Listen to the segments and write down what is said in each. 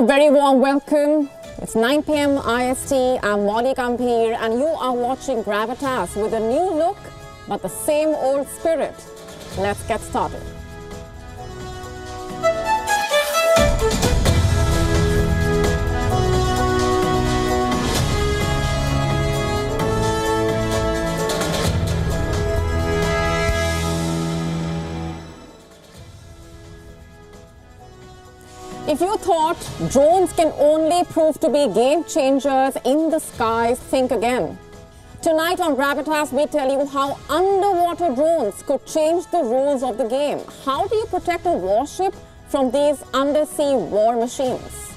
a very warm welcome. It's 9 p.m. IST. I'm Molly Gambhir and you are watching Gravitas with a new look but the same old spirit. Let's get started. If you thought drones can only prove to be game changers in the skies, think again. Tonight on Gravitas, we tell you how underwater drones could change the rules of the game. How do you protect a warship from these undersea war machines?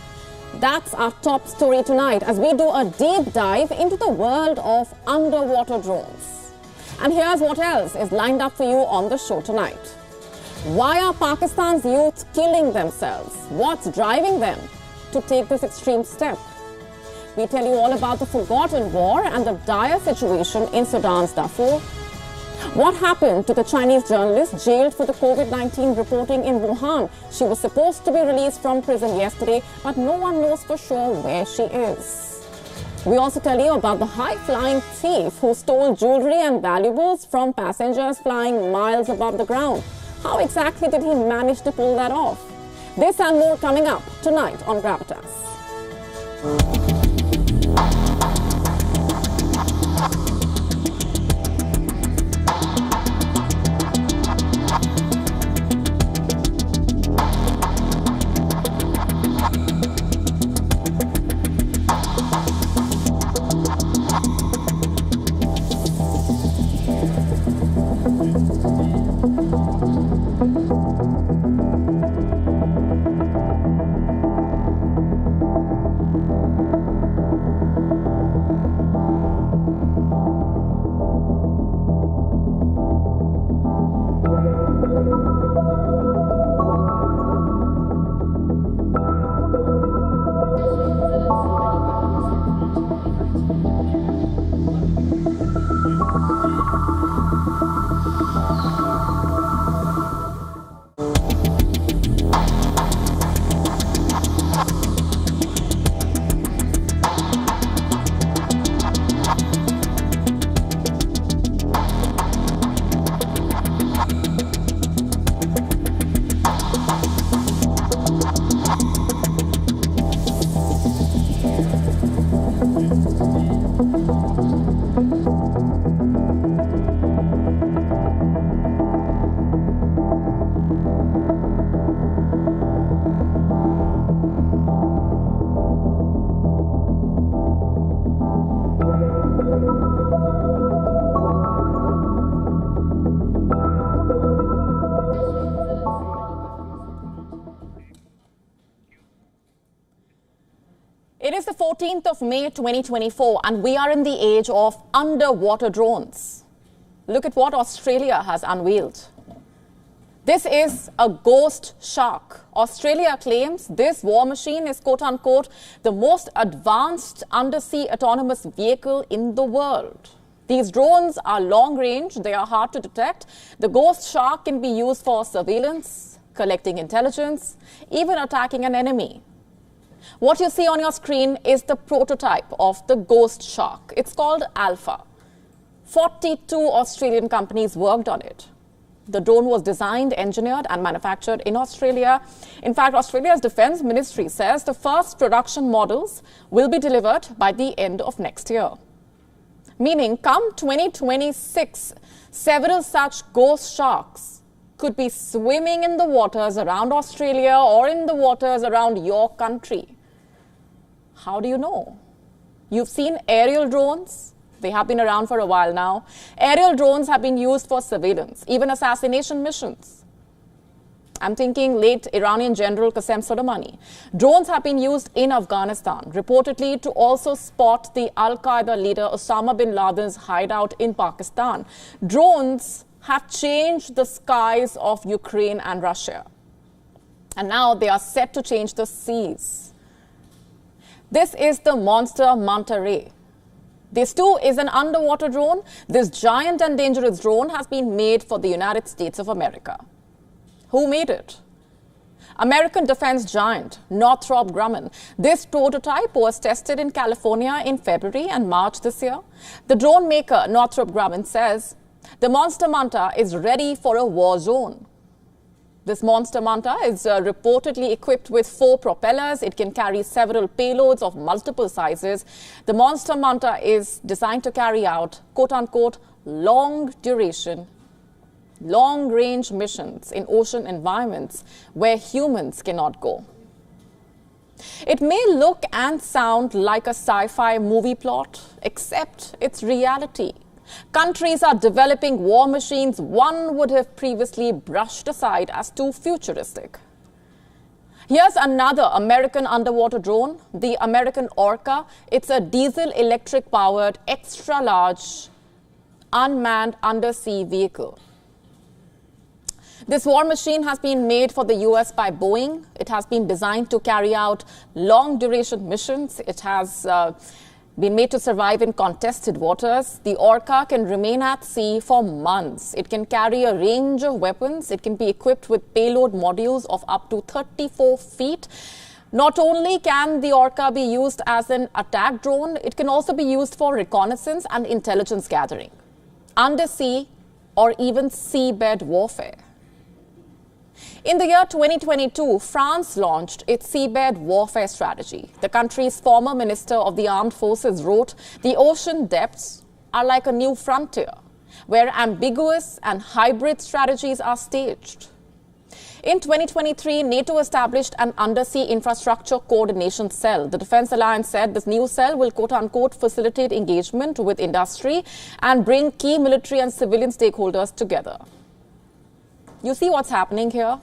That's our top story tonight as we do a deep dive into the world of underwater drones. And here's what else is lined up for you on the show tonight. Why are Pakistan's youth killing themselves? What's driving them to take this extreme step? We tell you all about the forgotten war and the dire situation in Sudan's Darfur. What happened to the Chinese journalist jailed for the COVID-19 reporting in Wuhan? She was supposed to be released from prison yesterday, but no one knows for sure where she is. We also tell you about the high-flying thief who stole jewelry and valuables from passengers flying miles above the ground. How exactly did he manage to pull that off? This and more coming up tonight on Gravitas. It is the 14th of May 2024 and we are in the age of underwater drones. Look at what Australia has unveiled. This is a ghost shark. Australia claims this war machine is quote-unquote the most advanced undersea autonomous vehicle in the world. These drones are long-range, they are hard to detect. The ghost shark can be used for surveillance, collecting intelligence, even attacking an enemy. What you see on your screen is the prototype of the ghost shark. It's called Alpha. 42 Australian companies worked on it. The drone was designed, engineered and manufactured in Australia. In fact, Australia's Defence Ministry says the first production models will be delivered by the end of next year. Meaning, come 2026, several such ghost sharks could be swimming in the waters around Australia or in the waters around your country. How do you know? You've seen aerial drones. They have been around for a while now. Aerial drones have been used for surveillance, even assassination missions. I'm thinking late Iranian General Qasem Soleimani. Drones have been used in Afghanistan, reportedly to also spot the Al-Qaeda leader Osama bin Laden's hideout in Pakistan. Drones have changed the skies of Ukraine and Russia. And now they are set to change the seas. This is the Monster Manta ray. This too is an underwater drone. This giant and dangerous drone has been made for the United States of America. Who made it? American defense giant Northrop Grumman. This prototype was tested in California in February and March this year. The drone maker Northrop Grumman says the Monster Manta is ready for a war zone. This Monster Manta is reportedly equipped with 4 propellers. It can carry several payloads of multiple sizes. The Monster Manta is designed to carry out, quote-unquote, long-duration, long-range missions in ocean environments where humans cannot go. It may look and sound like a sci-fi movie plot, except it's reality. Countries are developing war machines one would have previously brushed aside as too futuristic. Here's another American underwater drone, the American Orca. It's a diesel-electric powered, extra-large, unmanned undersea vehicle. This war machine has been made for the US by Boeing. It has been designed to carry out long-duration missions. It has been made to survive in contested waters. The Orca can remain at sea for months. It can carry a range of weapons. It can be equipped with payload modules of up to 34 feet. Not only can the Orca be used as an attack drone, it can also be used for reconnaissance and intelligence gathering, undersea or even seabed warfare. In the year 2022, France launched its seabed warfare strategy. The country's former Minister of the Armed Forces wrote, "The ocean depths are like a new frontier, where ambiguous and hybrid strategies are staged." In 2023, NATO established an undersea infrastructure coordination cell. The Defense Alliance said this new cell will, quote-unquote, facilitate engagement with industry and bring key military and civilian stakeholders together. You see what's happening here?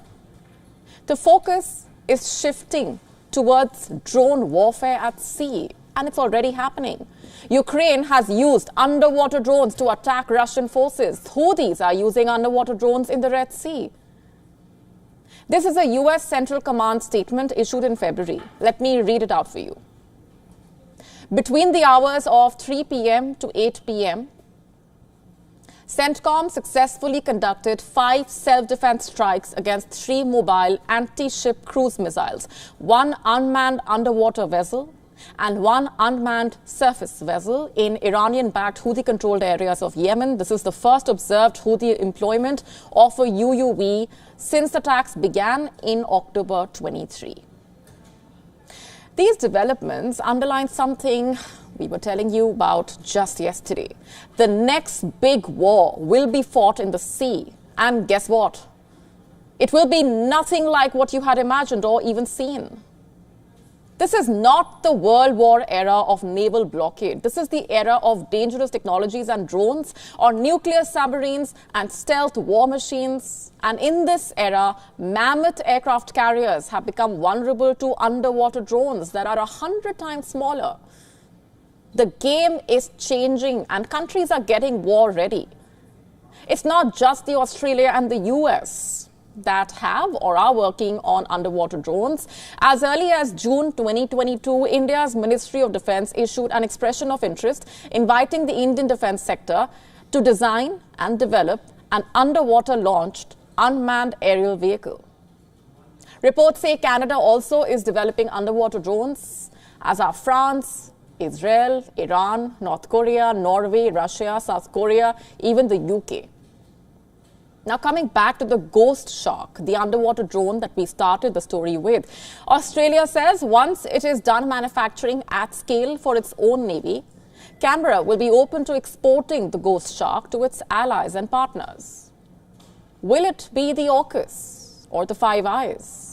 The focus is shifting towards drone warfare at sea, and it's already happening. Ukraine has used underwater drones to attack Russian forces. Houthis are using underwater drones in the Red Sea. This is a US Central Command statement issued in February. Let me read it out for you. Between the hours of 3 p.m. to 8 p.m., CENTCOM successfully conducted 5 self-defense strikes against 3 mobile anti-ship cruise missiles, 1 unmanned underwater vessel and 1 unmanned surface vessel in Iranian-backed Houthi-controlled areas of Yemen. This is the first observed Houthi employment of a UUV since attacks began in October 23. These developments underline something we were telling you about just yesterday. The next big war will be fought in the sea. And guess what? It will be nothing like what you had imagined or even seen. This is not the World War era of naval blockade. This is the era of dangerous technologies and drones, or nuclear submarines and stealth war machines. And in this era, mammoth aircraft carriers have become vulnerable to underwater drones that are 100 times smaller. The game is changing and countries are getting war ready. It's not just the Australia and the US that have or are working on underwater drones. As early as June 2022, India's Ministry of Defense issued an expression of interest inviting the Indian defense sector to design and develop an underwater launched unmanned aerial vehicle. Reports say Canada also is developing underwater drones, as are France, Israel, Iran, North Korea, Norway, Russia, South Korea, even the UK. Now, coming back to the Ghost Shark, the underwater drone that we started the story with, Australia says once it is done manufacturing at scale for its own navy, Canberra will be open to exporting the Ghost Shark to its allies and partners. Will it be the AUKUS or the Five Eyes?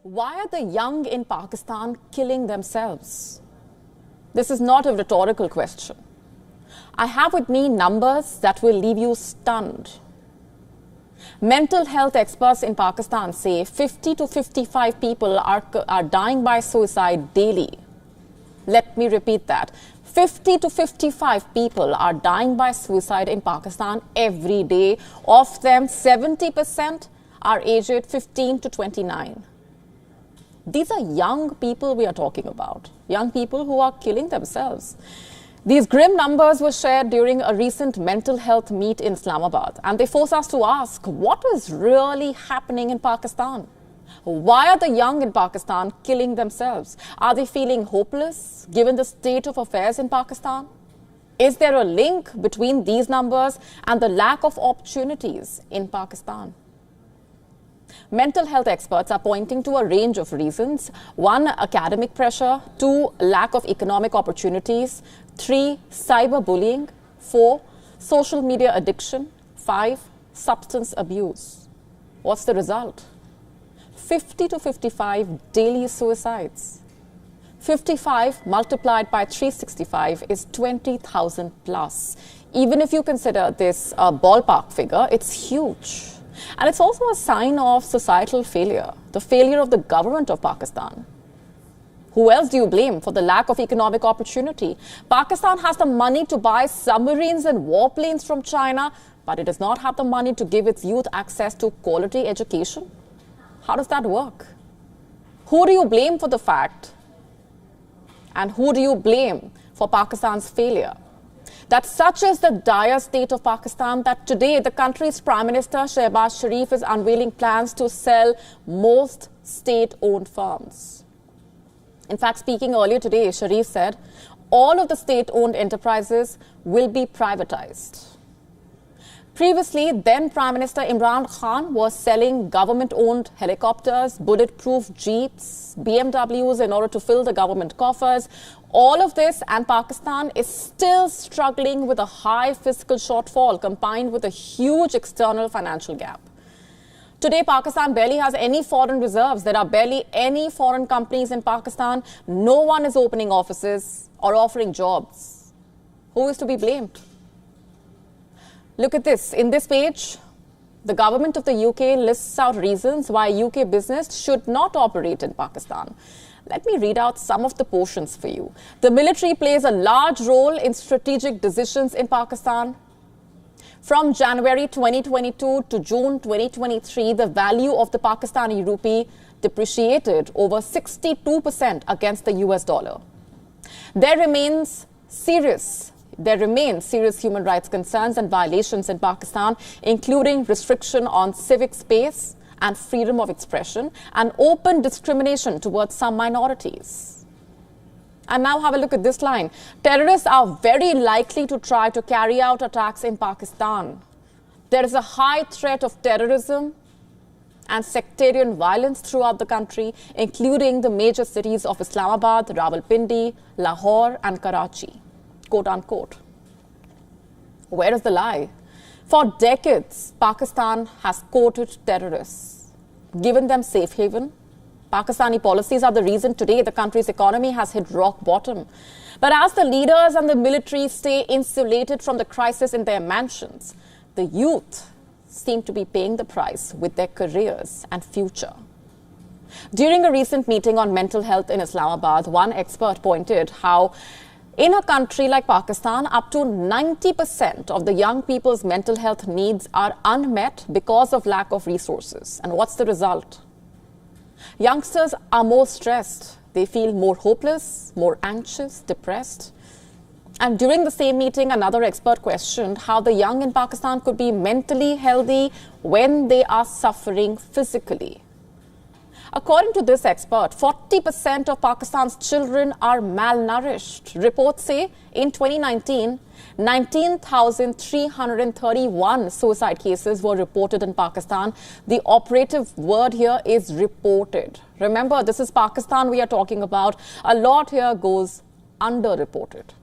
Why are the young in Pakistan killing themselves? This is not a rhetorical question. I have with me numbers that will leave you stunned. Mental health experts in Pakistan say 50 to 55 people are dying by suicide daily. Let me repeat that. 50 to 55 people are dying by suicide in Pakistan every day. Of them, 70% are aged 15 to 29. These are young people we are talking about, young people who are killing themselves. These grim numbers were shared during a recent mental health meet in Islamabad, and they force us to ask, what is really happening in Pakistan? Why are the young in Pakistan killing themselves? Are they feeling hopeless given the state of affairs in Pakistan? Is there a link between these numbers and the lack of opportunities in Pakistan? Mental health experts are pointing to a range of reasons. 1, academic pressure. 2, lack of economic opportunities. 3, cyberbullying. 4, social media addiction. 5, substance abuse. What's the result? 50 to 55 daily suicides. 55 multiplied by 365 is 20,000 plus. Even if you consider this a ballpark figure, it's huge. And it's also a sign of societal failure, the failure of the government of Pakistan. Who else do you blame for the lack of economic opportunity? Pakistan has the money to buy submarines and warplanes from China, but it does not have the money to give its youth access to quality education. How does that work? Who do you blame for the fact? And who do you blame for Pakistan's failure? That such is the dire state of Pakistan that today the country's Prime Minister Shehbaz Sharif is unveiling plans to sell most state-owned firms. In fact, speaking earlier today, Sharif said all of the state-owned enterprises will be privatized. Previously, then Prime Minister Imran Khan was selling government-owned helicopters, bulletproof jeeps, BMWs in order to fill the government coffers. All of this, and Pakistan is still struggling with a high fiscal shortfall combined with a huge external financial gap. Today, Pakistan barely has any foreign reserves. There are barely any foreign companies in Pakistan. No one is opening offices or offering jobs. Who is to be blamed? Look at this. In this page, the government of the UK lists out reasons why UK business should not operate in Pakistan. Let me read out some of the portions for you. The military plays a large role in strategic decisions in Pakistan. From January 2022 to June 2023, the value of the Pakistani rupee depreciated over 62% against the US dollar. There remain serious human rights concerns and violations in Pakistan, including restriction on civic space and freedom of expression and open discrimination towards some minorities. And now have a look at this line. Terrorists are very likely to try to carry out attacks in Pakistan. There is a high threat of terrorism and sectarian violence throughout the country, including the major cities of Islamabad, Rawalpindi, Lahore and Karachi. Quote unquote. Where is the lie? For decades, Pakistan has courted terrorists, given them safe haven. Pakistani policies are the reason today the country's economy has hit rock bottom. But as the leaders and the military stay insulated from the crisis in their mansions, the youth seem to be paying the price with their careers and future. During a recent meeting on mental health in Islamabad, one expert pointed how in a country like Pakistan, up to 90% of the young people's mental health needs are unmet because of lack of resources. And what's the result? Youngsters are more stressed. They feel more hopeless, more anxious, depressed. And during the same meeting, another expert questioned how the young in Pakistan could be mentally healthy when they are suffering physically. According to this expert, 40% of Pakistan's children are malnourished. Reports say in 2019, 19,331 suicide cases were reported in Pakistan. The operative word here is reported. Remember, this is Pakistan we are talking about. A lot here goes underreported.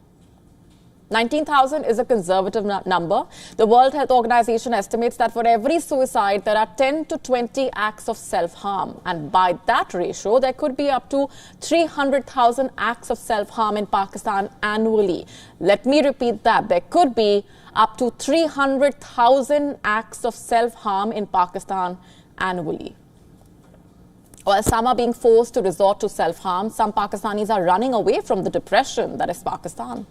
19,000 is a conservative number. The World Health Organization estimates that for every suicide, there are 10 to 20 acts of self-harm. And by that ratio, there could be up to 300,000 acts of self-harm in Pakistan annually. Let me repeat that. There could be up to 300,000 acts of self-harm in Pakistan annually. While some are being forced to resort to self-harm, some Pakistanis are running away from the depression that is Pakistan.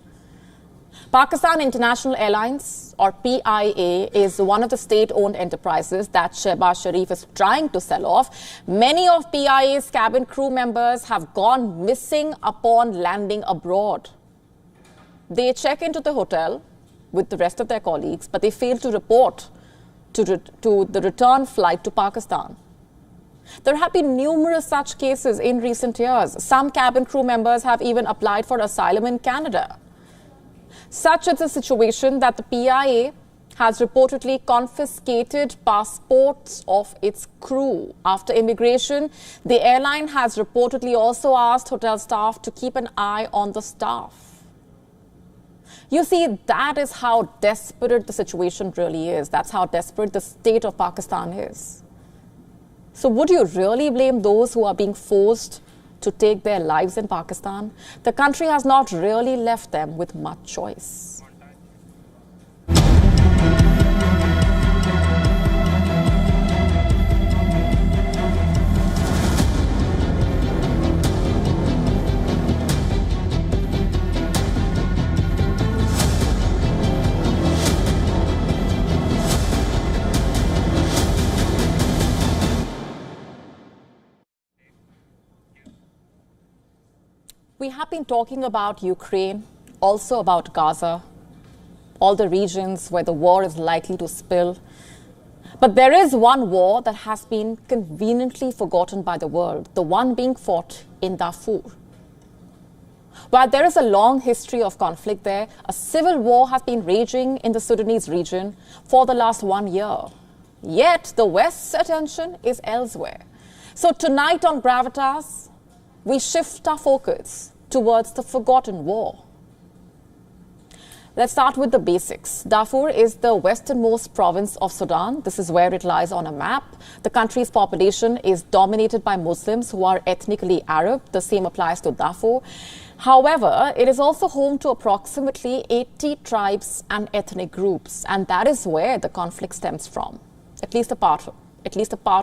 Pakistan International Airlines, or PIA, is one of the state-owned enterprises that Shehbaz Sharif is trying to sell off. Many of PIA's cabin crew members have gone missing upon landing abroad. They check into the hotel with the rest of their colleagues, but they fail to report to the return flight to Pakistan. There have been numerous such cases in recent years. Some cabin crew members have even applied for asylum in Canada. Such is the situation that the PIA has reportedly confiscated passports of its crew. After immigration, the airline has reportedly also asked hotel staff to keep an eye on the staff. You see, that is how desperate the situation really is. That's how desperate the state of Pakistan is. So would you really blame those who are being forced to take their lives in Pakistan? The country has not really left them with much choice. We have been talking about Ukraine, also about Gaza, all the regions where the war is likely to spill. But there is one war that has been conveniently forgotten by the world, the one being fought in Darfur. While there is a long history of conflict there, a civil war has been raging in the Sudanese region for the last 1 year. Yet the West's attention is elsewhere. So tonight on Gravitas, we shift our focus towards the forgotten war. Let's start with the basics. Darfur is the westernmost province of Sudan. This is where it lies on a map. The country's population is dominated by Muslims who are ethnically Arab. The same applies to Darfur. However, it is also home to approximately 80 tribes and ethnic groups, and that is where the conflict stems from, at least a part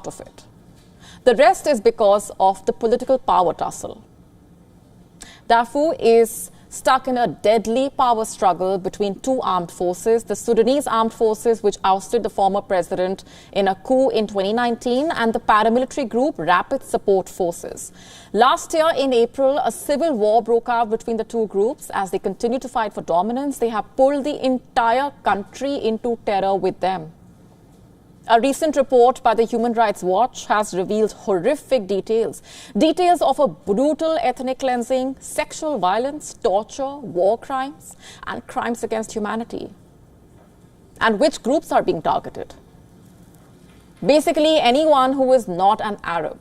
of it. The rest is because of the political power tussle. Darfur is stuck in a deadly power struggle between two armed forces, the Sudanese armed forces, which ousted the former president in a coup in 2019, and the paramilitary group Rapid Support Forces. Last year in April, a civil war broke out between the two groups. As they continue to fight for dominance, they have pulled the entire country into terror with them. A recent report by the Human Rights Watch has revealed horrific details of a brutal ethnic cleansing, sexual violence, torture, war crimes, and crimes against humanity. And which groups are being targeted? Basically, anyone who is not an Arab.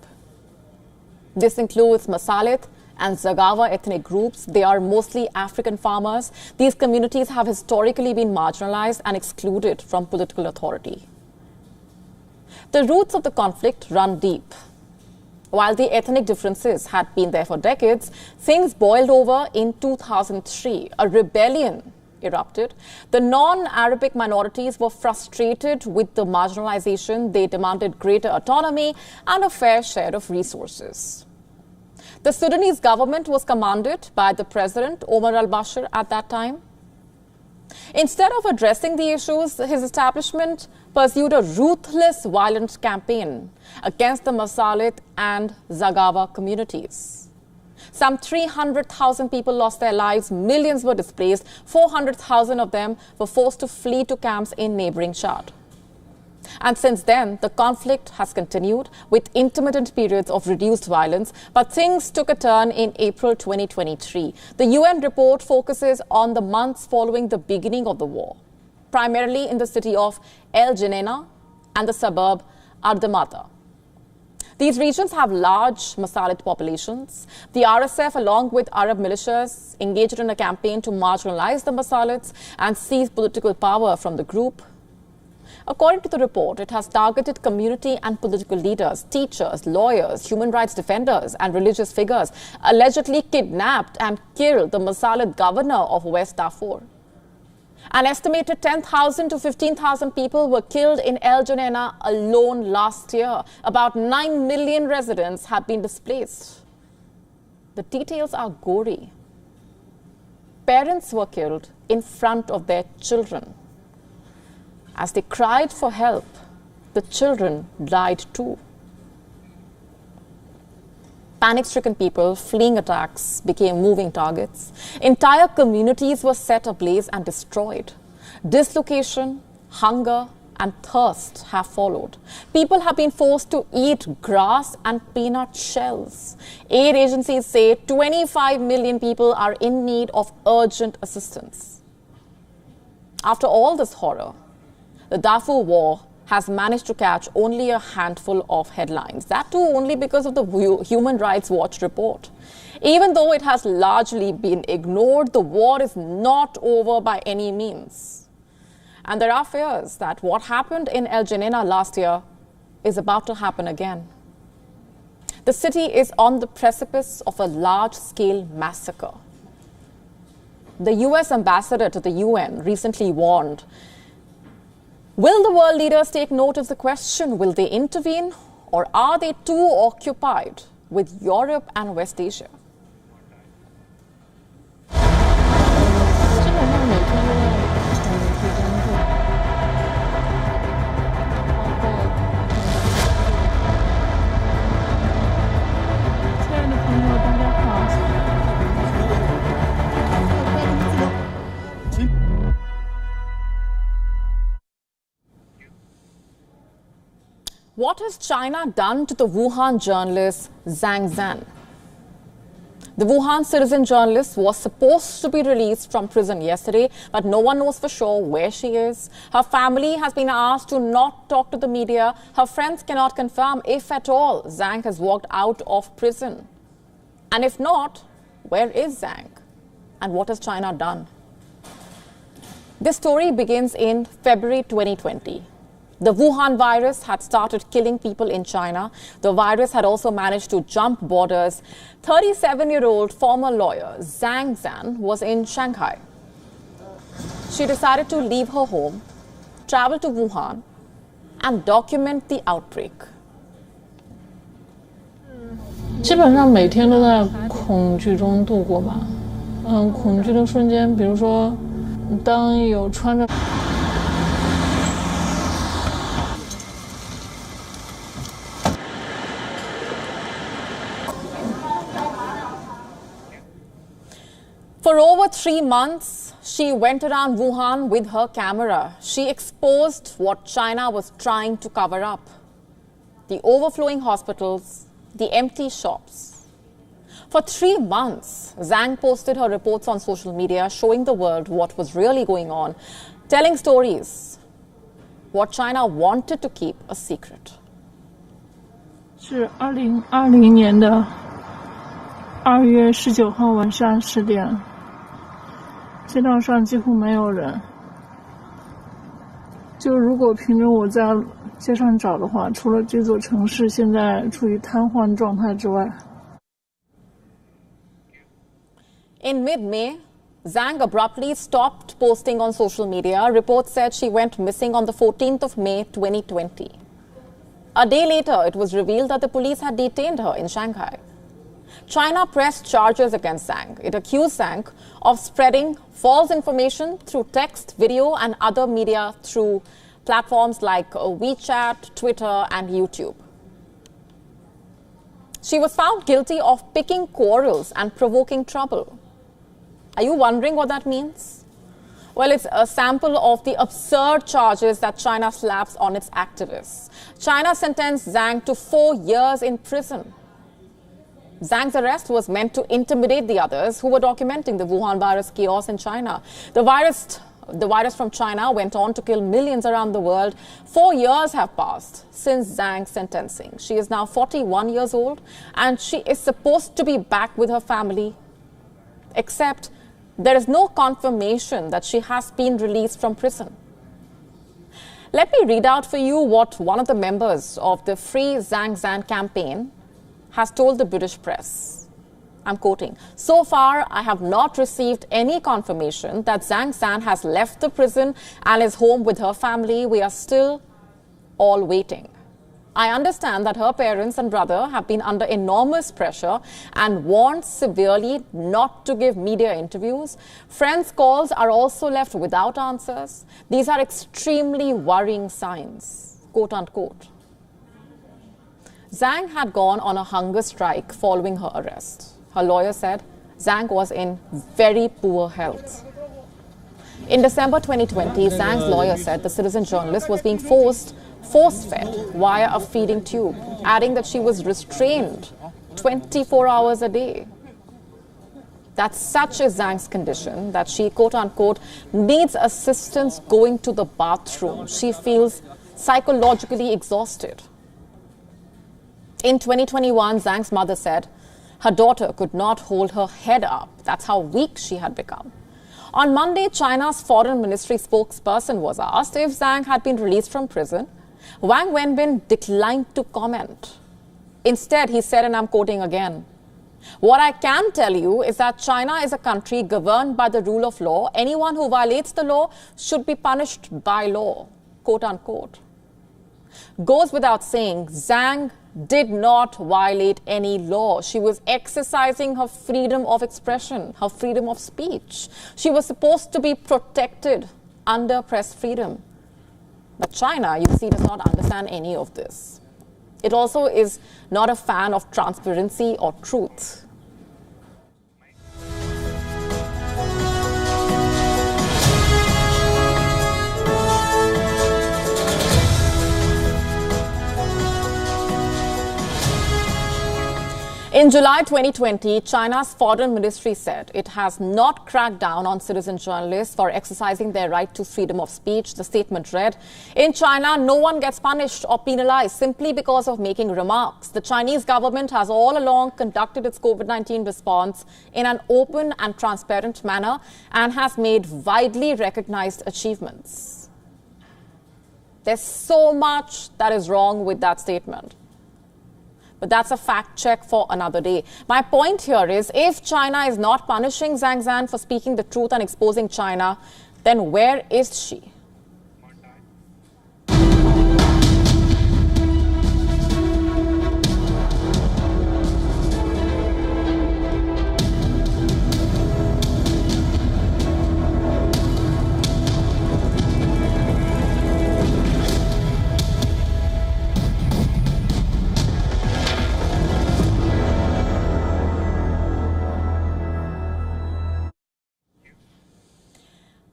This includes Masalit and Zaghawa ethnic groups. They are mostly African farmers. These communities have historically been marginalized and excluded from political authority. The roots of the conflict run deep. While the ethnic differences had been there for decades, things boiled over in 2003. A rebellion erupted. The non-Arabic minorities were frustrated with the marginalization. They demanded greater autonomy and a fair share of resources. The Sudanese government was commanded by the president, Omar al-Bashir, at that time. Instead of addressing the issues, his establishment pursued a ruthless, violent campaign against the Masalit and Zaghawa communities. Some 300,000 people lost their lives, millions were displaced, 400,000 of them were forced to flee to camps in neighboring Chad. And since then, the conflict has continued with intermittent periods of reduced violence, but things took a turn in April 2023. The UN report focuses on the months following the beginning of the war, primarily in the city of El Geneina and the suburb Ardamata. These regions have large Masalit populations. The RSF, along with Arab militias, engaged in a campaign to marginalize the Masalits and seize political power from the group. According to the report, it has targeted community and political leaders, teachers, lawyers, human rights defenders, and religious figures, allegedly kidnapped and killed the Masalit governor of West Darfur. An estimated 10,000 to 15,000 people were killed in El Geneina alone last year. About 9 million residents have been displaced. The details are gory. parents were killed in front of their children. As they cried for help, the children died too. Panic-stricken people fleeing attacks became moving targets. Entire communities were set ablaze and destroyed. Dislocation, hunger, and thirst have followed. People have been forced to eat grass and peanut shells. Aid agencies say 25 million people are in need of urgent assistance. After all this horror, the Darfur war has managed to catch only a handful of headlines. That too only because of the Human Rights Watch report. Even though it has largely been ignored, the war is not over by any means. And there are fears that what happened in El Geneina last year is about to happen again. The city is on the precipice of a large-scale massacre. The US ambassador to the UN recently warned, will the world leaders take note of the question? Will they intervene? Or are they too occupied with Europe and West Asia? What has China done to the Wuhan journalist Zhang Zhan? The Wuhan citizen journalist was supposed to be released from prison yesterday, but no one knows for sure where she is. Her family has been asked to not talk to the media. Her friends cannot confirm if at all Zhang has walked out of prison. And if not, where is Zhang? And what has China done? This story begins in February 2020. The Wuhan virus had started killing people in China. The virus had also managed to jump borders. 37-year-old former lawyer Zhang Zhan was in Shanghai. She decided to leave her home, travel to Wuhan, and document the outbreak. 基本上每天都在恐惧中度过吧。恐惧的瞬间，比如说，当有穿着。 For over 3 months, she went around Wuhan with her camera. She exposed what China was trying to cover up: the overflowing hospitals, the empty shops. For 3 months, Zhang posted her reports on social media, showing the world what was really going on, telling stories, what China wanted to keep a secret. 是2020年的2月19号晚上10点，街道上几乎没有人。就如果凭着我在街上找的话，除了这座城市现在处于瘫痪状态之外。In mid-May, Zhang abruptly stopped posting on social media. Reports said she went missing on the 14th of May 2020. A day later, it was revealed that the police had detained her in Shanghai. China pressed charges against Zhang. It accused Zhang of spreading false information through text, video, and other media through platforms like WeChat, Twitter, and YouTube. She was found guilty of picking quarrels and provoking trouble. Are you wondering what that means? Well, it's a sample of the absurd charges that China slaps on its activists. China sentenced Zhang to 4 years in prison. Zhang's arrest was meant to intimidate the others who were documenting the Wuhan virus chaos in China. The virus from China went on to kill millions around the world. 4 years have passed since Zhang's sentencing. She is now 41 years old and she is supposed to be back with her family. Except there is no confirmation that she has been released from prison. Let me read out for you what one of the members of the Free Zhang Zhan campaign has told the British press. I'm quoting, "So far, I have not received any confirmation that Zhang Zhan has left the prison and is home with her family. We are still all waiting." I understand that her parents and brother have been under enormous pressure and warned severely not to give media interviews. Friends' calls are also left without answers. These are extremely worrying signs, quote unquote. Zhang had gone on a hunger strike following her arrest. Her lawyer said Zhang was in very poor health. In December 2020, Zhang's lawyer said the citizen journalist was being force-fed via a feeding tube, adding that she was restrained 24 hours a day. That such is Zhang's condition that she, quote-unquote, needs assistance going to the bathroom. She feels psychologically exhausted. In 2021, Zhang's mother said her daughter could not hold her head up. That's how weak she had become. On Monday, China's foreign ministry spokesperson was asked if Zhang had been released from prison. Wang Wenbin declined to comment. Instead, he said, and I'm quoting again, "What I can tell you is that China is a country governed by the rule of law. Anyone who violates the law should be punished by law," quote unquote. Goes without saying, Zhang did not violate any law. She was exercising her freedom of expression, her freedom of speech. She was supposed to be protected under press freedom. But China, you see, does not understand any of this. It also is not a fan of transparency or truth. In July 2020, China's foreign ministry said it has not cracked down on citizen journalists for exercising their right to freedom of speech. The statement read, "In China, no one gets punished or penalized simply because of making remarks. The Chinese government has all along conducted its COVID-19 response in an open and transparent manner and has made widely recognized achievements." There's so much that is wrong with that statement. But that's a fact check for another day. My point here is, if China is not punishing Zhang Zhan for speaking the truth and exposing China, then where is she?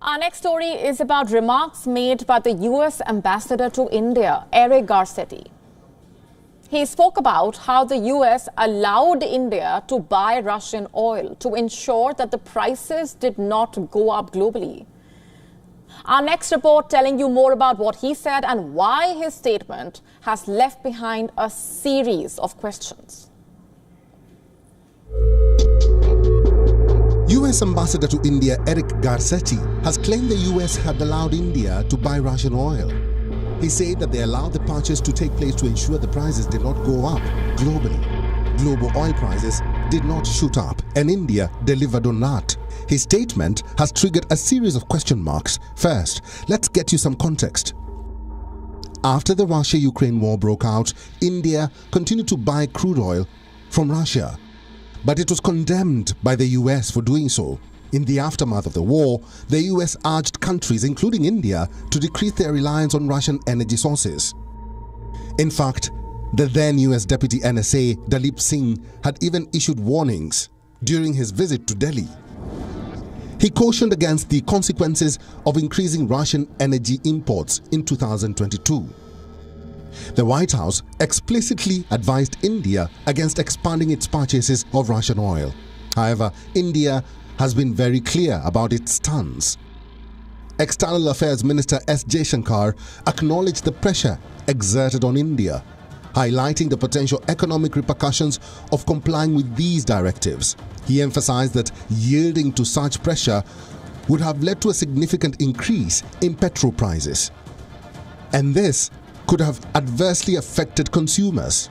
Our next story is about remarks made by the US ambassador to India, Eric Garcetti. He spoke about how the US allowed India to buy Russian oil to ensure that the prices did not go up globally. Our next report telling you more about what he said and why his statement has left behind a series of questions. US Ambassador to India Eric Garcetti has claimed the US had allowed India to buy Russian oil. He said that they allowed the purchase to take place to ensure the prices did not go up globally. Global oil prices did not shoot up, and India delivered on that. His statement has triggered a series of question marks. First, let's get you some context. After the Russia-Ukraine war broke out, India continued to buy crude oil from Russia. But it was condemned by the US for doing so. In the aftermath of the war, the US urged countries, including India, to decrease their reliance on Russian energy sources. In fact, the then US Deputy NSA, Dalip Singh, had even issued warnings during his visit to Delhi. He cautioned against the consequences of increasing Russian energy imports in 2022. The White House explicitly advised India against expanding its purchases of Russian oil. However, India has been very clear about its stance. External Affairs Minister S. Jaishankar acknowledged the pressure exerted on India, highlighting the potential economic repercussions of complying with these directives. He emphasized that yielding to such pressure would have led to a significant increase in petrol prices. And this could have adversely affected consumers.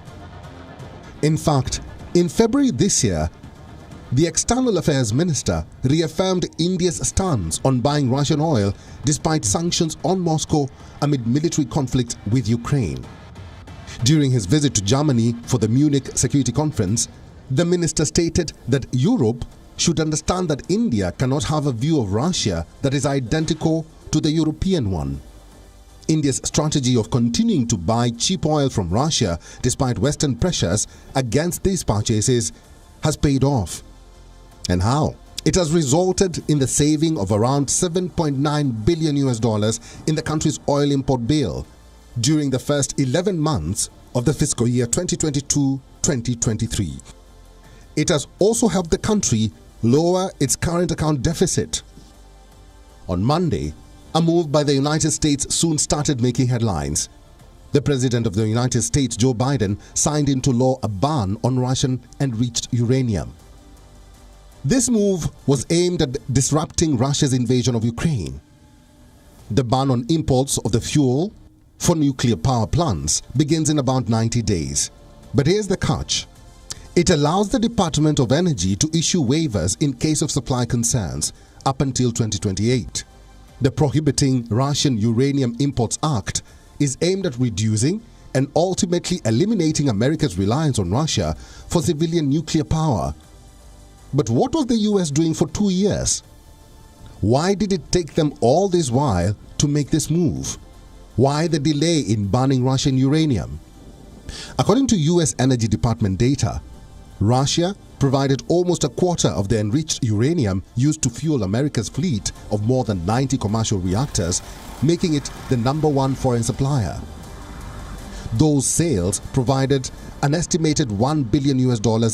In fact, in February this year, the External Affairs Minister reaffirmed India's stance on buying Russian oil despite sanctions on Moscow amid military conflict with Ukraine. During his visit to Germany for the Munich Security Conference, the minister stated that Europe should understand that India cannot have a view of Russia that is identical to the European one. India's strategy of continuing to buy cheap oil from Russia despite Western pressures against these purchases has paid off. And how? It has resulted in the saving of around $7.9 billion in the country's oil import bill during the first 11 months of the fiscal year 2022-2023. It has also helped the country lower its current account deficit. On Monday, a move by the United States soon started making headlines. The President of the United States, Joe Biden, signed into law a ban on Russian enriched uranium. This move was aimed at disrupting Russia's invasion of Ukraine. The ban on imports of the fuel for nuclear power plants begins in about 90 days. But here's the catch. It allows the Department of Energy to issue waivers in case of supply concerns up until 2028. The Prohibiting Russian Uranium Imports Act is aimed at reducing and ultimately eliminating America's reliance on Russia for civilian nuclear power. But what was the US doing for 2 years? Why did it take them all this while to make this move? Why the delay in banning Russian uranium? According to US Energy Department data, Russia provided almost a quarter of the enriched uranium used to fuel America's fleet of more than 90 commercial reactors, making it the #1 foreign supplier. Those sales provided an estimated $1 billion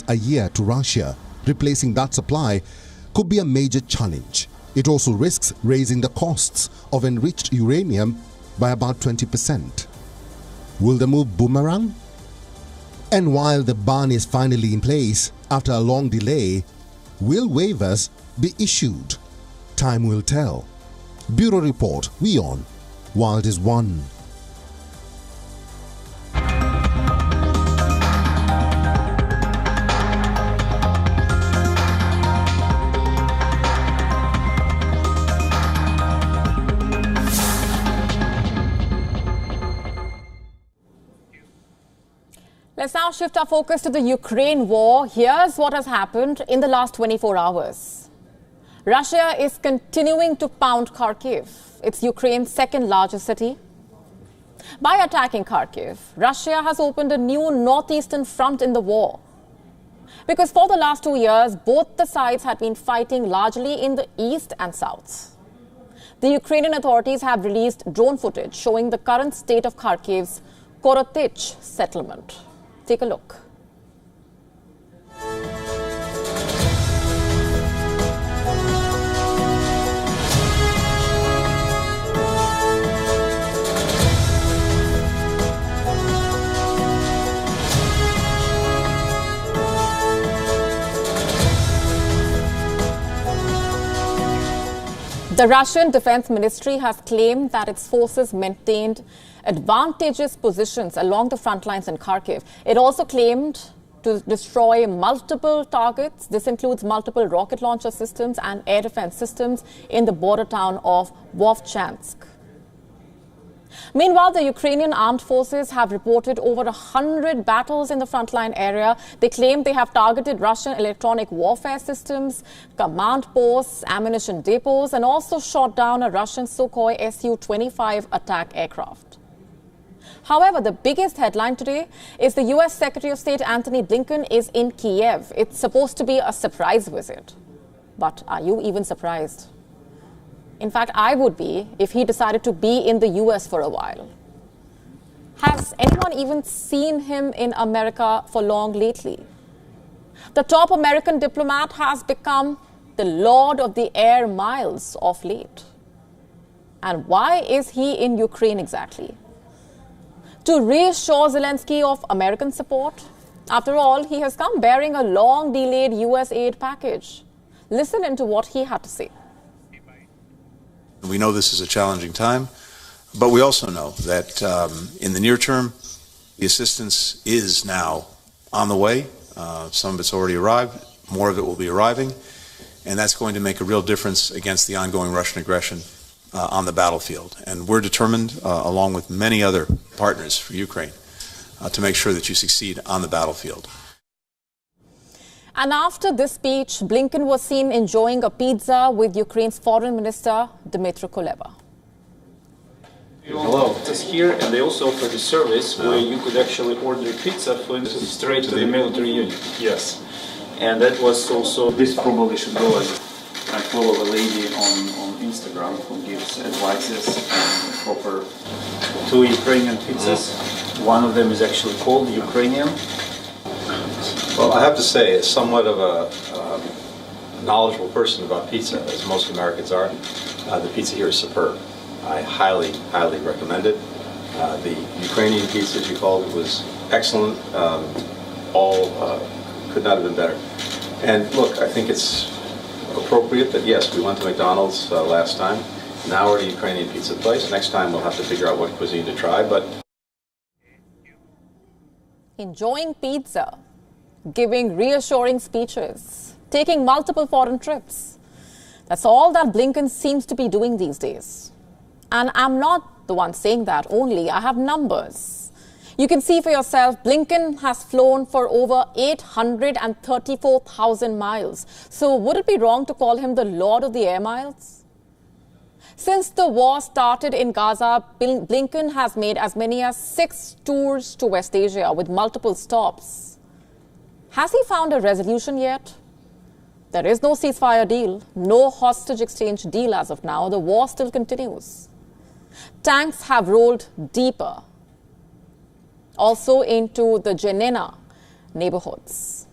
a year to Russia. Replacing that supply could be a major challenge. It also risks raising the costs of enriched uranium by about 20%. Will the move boomerang? And while the ban is finally in place after a long delay, will waivers be issued? Time will tell. Bureau Report, WION, World is One. Let's now shift our focus to the Ukraine war. Here's what has happened in the last 24 hours. Russia is continuing to pound Kharkiv. It's Ukraine's second largest city. By attacking Kharkiv, Russia has opened a new northeastern front in the war. Because for the last 2 years, both the sides had been fighting largely in the east and south. The Ukrainian authorities have released drone footage showing the current state of Kharkiv's Korotych settlement. Take a look. The Russian Defense Ministry has claimed that its forces maintained advantageous positions along the front lines in Kharkiv. It also claimed to destroy multiple targets. This includes multiple rocket launcher systems and air defense systems in the border town of Vovchansk. Meanwhile, the Ukrainian armed forces have reported over 100 battles in the frontline area. They claim they have targeted Russian electronic warfare systems, command posts, ammunition depots, and also shot down a Russian Sukhoi Su-25 attack aircraft. However, the biggest headline today is the US Secretary of State Antony Blinken is in Kiev. It's supposed to be a surprise visit. But are you even surprised? In fact, I would be if he decided to be in the US for a while. Has anyone even seen him in America for long lately? The top American diplomat has become the Lord of the Air Miles of late. And why is he in Ukraine exactly? To reassure Zelensky of American support? After all, he has come bearing a long-delayed US aid package. Listen into what he had to say. We know this is a challenging time, but we also know that in the near term, the assistance is now on the way. Some of it's already arrived, more of it will be arriving, and that's going to make a real difference against the ongoing Russian aggression on the battlefield. And we're determined, along with many other partners for Ukraine, to make sure that you succeed on the battlefield. And after this speech, Blinken was seen enjoying a pizza with Ukraine's Foreign Minister Dmytro Kuleba. Hello, it's here, and they also offer the service where you could actually order pizza, for instance, straight to the military unit. Yes, and that was also. This probably should go as I follow a lady on Instagram who gives advices and proper 2 Ukrainian pizzas. One of them is actually called Ukrainian. Well, I have to say, as somewhat of a knowledgeable person about pizza, as most Americans are, the pizza here is superb. I highly, highly recommend it. The Ukrainian pizza, as you called it, was excellent. Could not have been better. And look, I think it's appropriate that, yes, we went to McDonald's last time. Now we're at a Ukrainian pizza place. Next time we'll have to figure out what cuisine to try, but... Enjoying pizza, giving reassuring speeches, taking multiple foreign trips. That's all that Blinken seems to be doing these days. And I'm not the one saying that only. I have numbers. You can see for yourself, Blinken has flown for over 834,000 miles. So would it be wrong to call him the Lord of the Air Miles? Since the war started in Gaza, Blinken has made as many as 6 tours to West Asia with multiple stops. Has he found a resolution yet? There is no ceasefire deal, no hostage exchange deal as of now. The war still continues. Tanks have rolled deeper, also into the Jenin neighborhoods.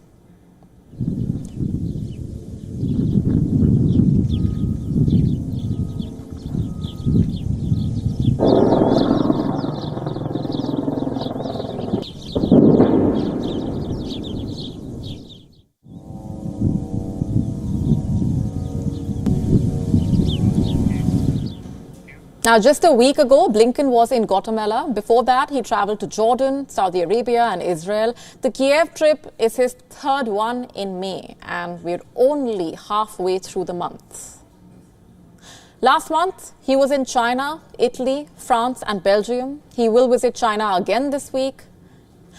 Now, just a week ago, Blinken was in Guatemala. Before that, he traveled to Jordan, Saudi Arabia and Israel. The Kiev trip is his 3rd one in May, and we're only halfway through the month. Last month, he was in China, Italy, France and Belgium. He will visit China again this week.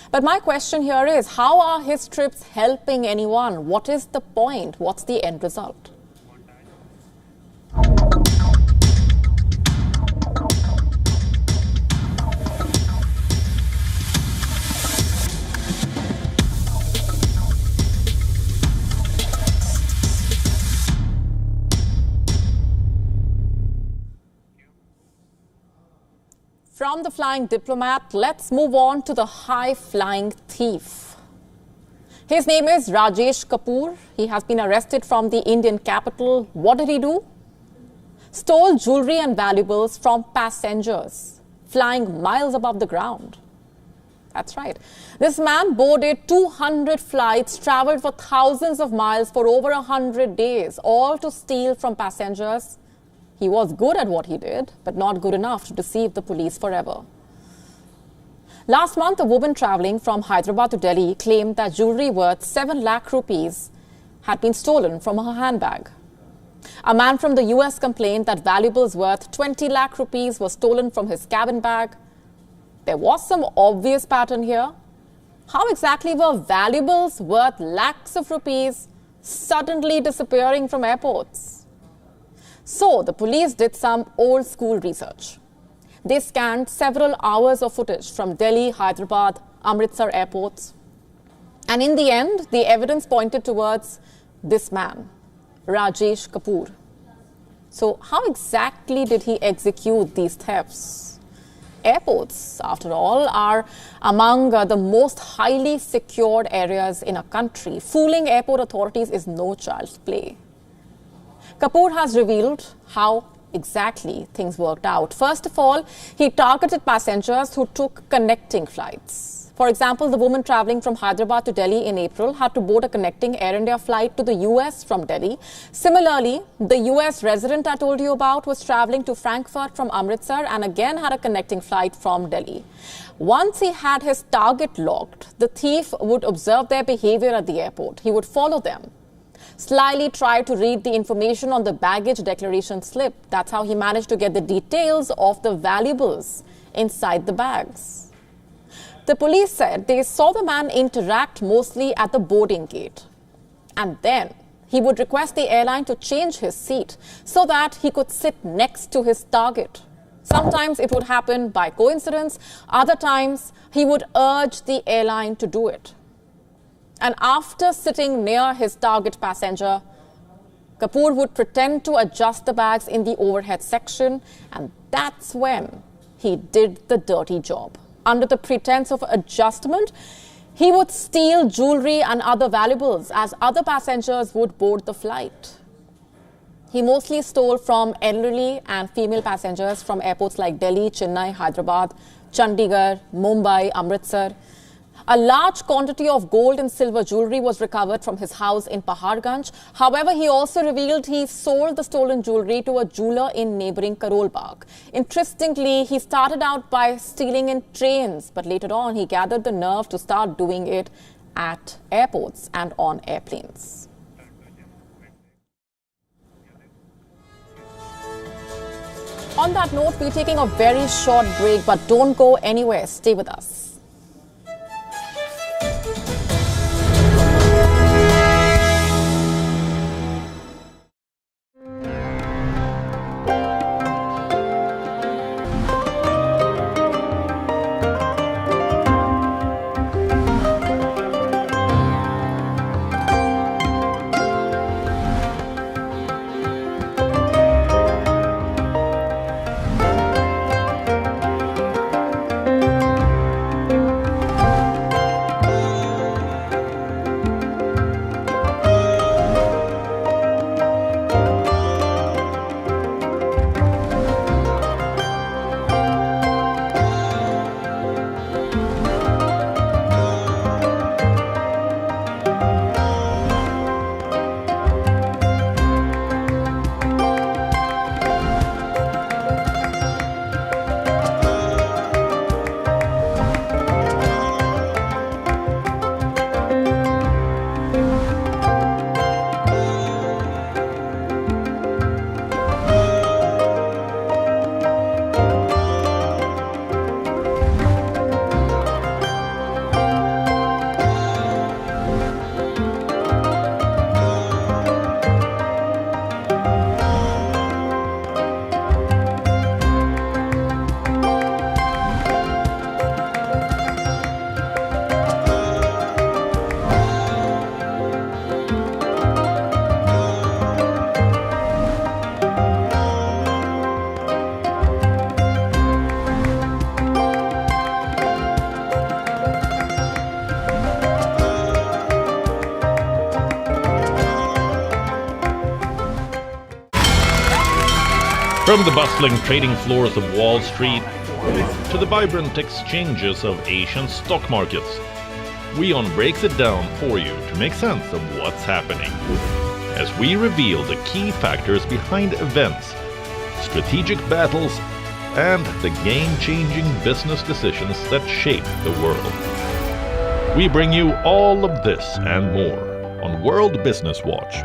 But my question here is, how are his trips helping anyone? What is the point? What's the end result? From the flying diplomat, let's move on to the high-flying thief. His name is Rajesh Kapoor. He has been arrested from the Indian capital. What did he do? Stole jewelry and valuables from passengers, flying miles above the ground. That's right. This man boarded 200 flights, traveled for thousands of miles for over 100 days, all to steal from passengers. He was good at what he did, but not good enough to deceive the police forever. Last month, a woman traveling from Hyderabad to Delhi claimed that jewelry worth 7 lakh rupees had been stolen from her handbag. A man from the US complained that valuables worth 20 lakh rupees were stolen from his cabin bag. There was some obvious pattern here. How exactly were valuables worth lakhs of rupees suddenly disappearing from airports? So the police did some old school research. They scanned several hours of footage from Delhi, Hyderabad, Amritsar airports. And in the end, the evidence pointed towards this man, Rajesh Kapoor. So how exactly did he execute these thefts? Airports, after all, are among the most highly secured areas in a country. Fooling airport authorities is no child's play. Kapoor has revealed how exactly things worked out. First of all, he targeted passengers who took connecting flights. For example, the woman traveling from Hyderabad to Delhi in April had to board a connecting Air India flight to the US from Delhi. Similarly, the US resident I told you about was traveling to Frankfurt from Amritsar and again had a connecting flight from Delhi. Once he had his target locked, the thief would observe their behavior at the airport. He would follow them, slyly try to read the information on the baggage declaration slip. That's how he managed to get the details of the valuables inside the bags. The police said they saw the man interact mostly at the boarding gate. And then he would request the airline to change his seat so that he could sit next to his target. Sometimes it would happen by coincidence. Other times he would urge the airline to do it. And after sitting near his target passenger, Kapoor would pretend to adjust the bags in the overhead section, and that's when he did the dirty job. Under the pretense of adjustment, he would steal jewelry and other valuables as other passengers would board the flight. He mostly stole from elderly and female passengers from airports like Delhi, Chennai, Hyderabad, Chandigarh, Mumbai, Amritsar. A large quantity of gold and silver jewelry was recovered from his house in Paharganj. However, he also revealed he sold the stolen jewelry to a jeweler in neighboring Karol Bagh. Interestingly, he started out by stealing in trains, but later on he gathered the nerve to start doing it at airports and on airplanes. On that note, we're taking a very short break, but don't go anywhere. Stay with us. From the bustling trading floors of Wall Street to the vibrant exchanges of Asian stock markets, WION breaks it down for you to make sense of what's happening. As we reveal the key factors behind events, strategic battles, and the game-changing business decisions that shape the world. We bring you all of this and more on World Business Watch.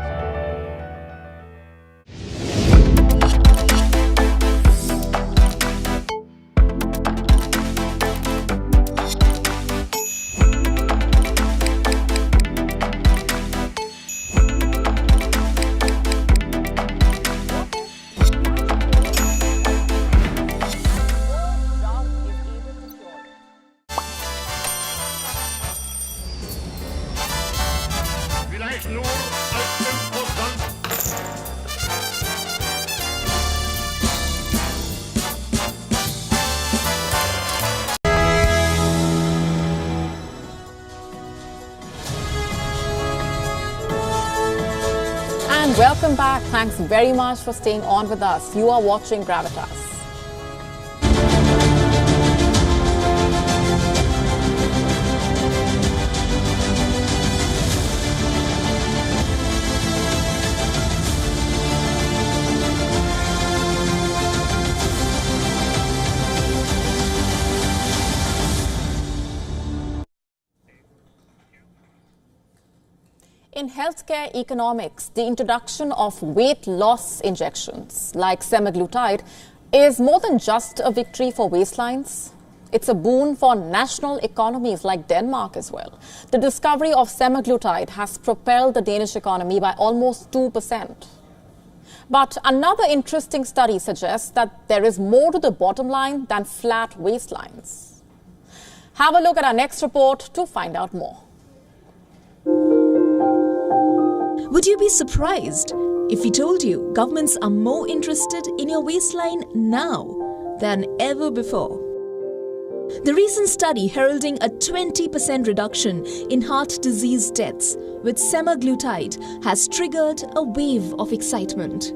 And welcome back. Thanks very much for staying on with us. You are watching Gravitas. In healthcare economics, the introduction of weight loss injections like semaglutide is more than just a victory for waistlines. It's a boon for national economies like Denmark as well. The discovery of semaglutide has propelled the Danish economy by almost 2%. But another interesting study suggests that there is more to the bottom line than flat waistlines. Have a look at our next report to find out more. Would you be surprised if we told you governments are more interested in your waistline now than ever before? The recent study heralding a 20% reduction in heart disease deaths with semaglutide has triggered a wave of excitement.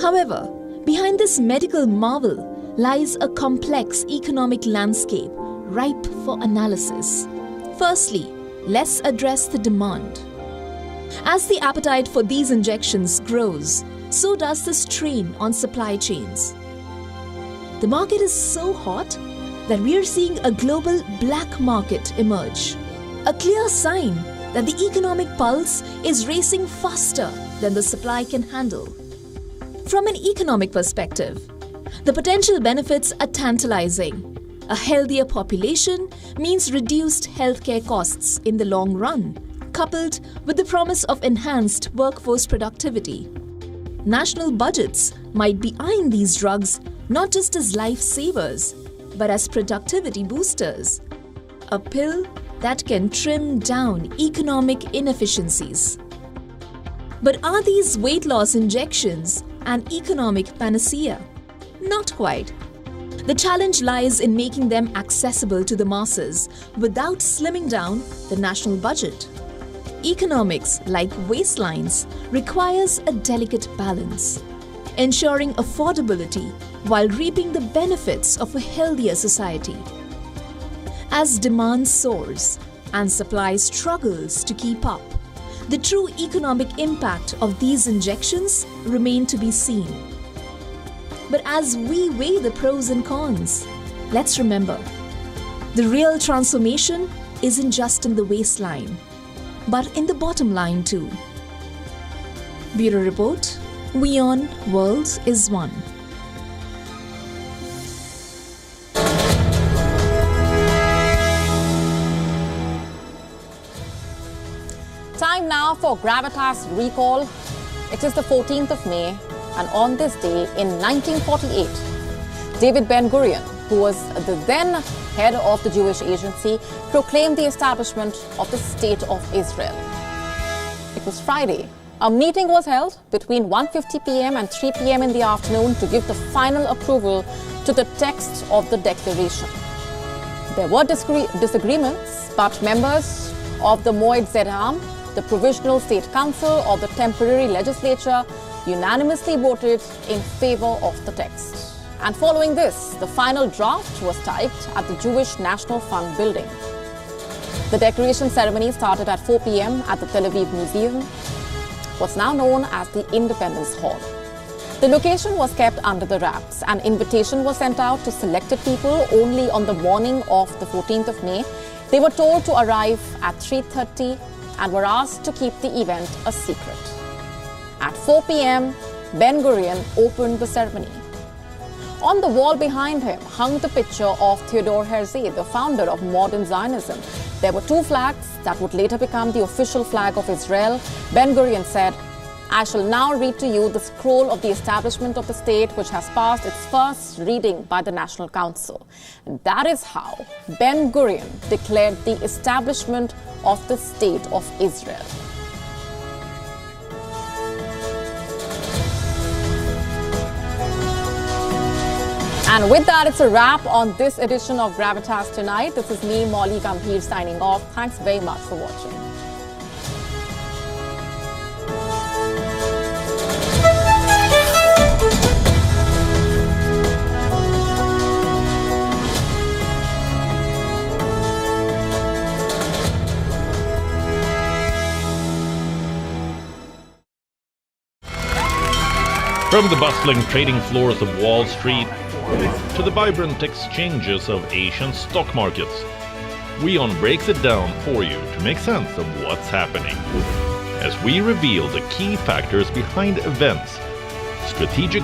However, behind this medical marvel lies a complex economic landscape ripe for analysis. Firstly, let's address the demand. As the appetite for these injections grows, so does the strain on supply chains. The market is so hot that we are seeing a global black market emerge, a clear sign that the economic pulse is racing faster than the supply can handle. From an economic perspective, the potential benefits are tantalizing. A healthier population means reduced healthcare costs in the long run, coupled with the promise of enhanced workforce productivity. National budgets might be eyeing these drugs not just as lifesavers, but as productivity boosters. A pill that can trim down economic inefficiencies. But are these weight loss injections an economic panacea? Not quite. The challenge lies in making them accessible to the masses without slimming down the national budget. Economics, like waistlines, requires a delicate balance, ensuring affordability while reaping the benefits of a healthier society. As demand soars and supply struggles to keep up, the true economic impact of these injections remain to be seen. But as we weigh the pros and cons, let's remember, the real transformation isn't just in the waistline, but in the bottom line too. Bureau Report, WION World is One. Time now for Gravitas recall. It is the 14th of May, and on this day in 1948, David Ben-Gurion, who was the then head of the Jewish Agency, proclaimed the establishment of the State of Israel. It was Friday. A meeting was held between 1:50 p.m. and 3 p.m. in the afternoon to give the final approval to the text of the declaration. There were disagreements, but members of the Moed Zedam, the Provisional State Council or the temporary legislature, unanimously voted in favor of the text. And following this, the final draft was typed at the Jewish National Fund building. The declaration ceremony started at 4 p.m. at the Tel Aviv Museum, what's now known as the Independence Hall. The location was kept under the wraps. An invitation was sent out to selected people only on the morning of the 14th of May. They were told to arrive at 3:30 and were asked to keep the event a secret. At 4 p.m., Ben-Gurion opened the ceremony. On the wall behind him hung the picture of Theodor Herzl, the founder of modern Zionism. There were two flags that would later become the official flag of Israel. Ben-Gurion said, "I shall now read to you the scroll of the establishment of the state, which has passed its first reading by the National Council." And that is how Ben-Gurion declared the establishment of the State of Israel. And with that, it's a wrap on this edition of Gravitas Tonight. This is me, Molly Gambhir, signing off. Thanks very much for watching. From the bustling trading floors of Wall Street to the vibrant exchanges of Asian stock markets, WION breaks it down for you to make sense of what's happening. As we reveal the key factors behind events, strategic